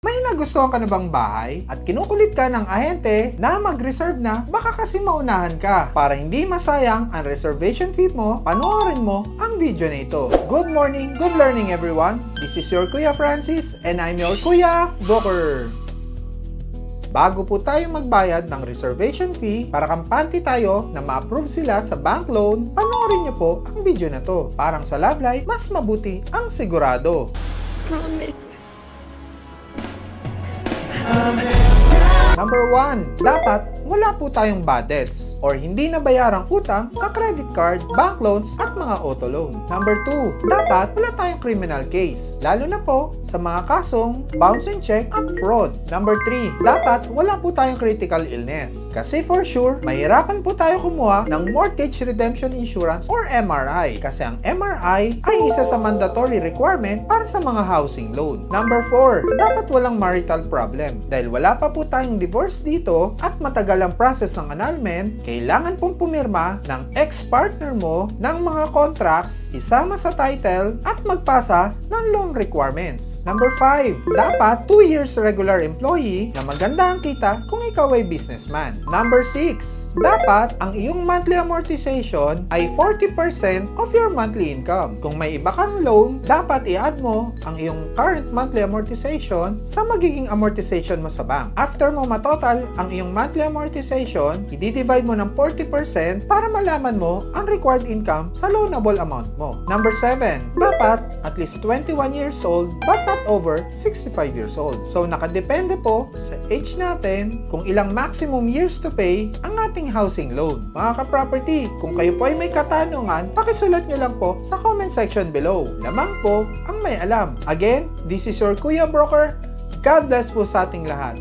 May nagustuhan ka na bang bahay at kinukulit ka ng ahente na mag-reserve na baka kasi maunahan ka? Para hindi masayang ang reservation fee mo, panoorin mo ang video na ito. Good morning, good learning everyone! This is your Kuya Francis and I'm your Kuya Broker. Bago po tayo magbayad ng reservation fee, para kampante tayo na ma-approve sila sa bank loan, panoorin niyo po ang video na to. Parang sa Love Life, mas mabuti ang sigurado. Promise. Number 1, dapat wala po tayong bad debts or hindi nabayarang utang sa credit card, bank loans at mga auto loan. Number 2, dapat wala tayong criminal case, lalo na po sa mga kasong bouncing check at fraud. Number 3, dapat wala po tayong critical illness kasi for sure, mahirapan po tayo kumuha ng Mortgage Redemption Insurance or MRI kasi ang MRI ay isa sa mandatory requirement para sa mga housing loan. Number 4, dapat walang marital problem dahil wala pa po tayong divorce dito at matagal ang process ng annulment, kailangan pong pumirma ng ex-partner mo ng mga contracts, isama sa title at magpasa ng loan requirements. Number 5, dapat 2 years regular employee na maganda ang kita kung ikaw ay businessman. Number 6, dapat ang iyong monthly amortization ay 40% of your monthly income. Kung may iba kang loan, dapat i-add mo ang iyong current monthly amortization sa magiging amortization mo sa bank. After mo matotal ang iyong monthly amortization, i-divide mo ng 40% para malaman mo ang required income sa loanable amount mo. Number 7, dapat at least 21 years old but not over 65 years old. So nakadepende po sa age natin kung ilang maximum years to pay ang ating housing loan. Mga ka-property, kung kayo po ay may katanungan, pakisulat nyo lang po sa comment section below. Lamang po ang may alam. Again, this is your Kuya Broker. God bless po sa ating lahat.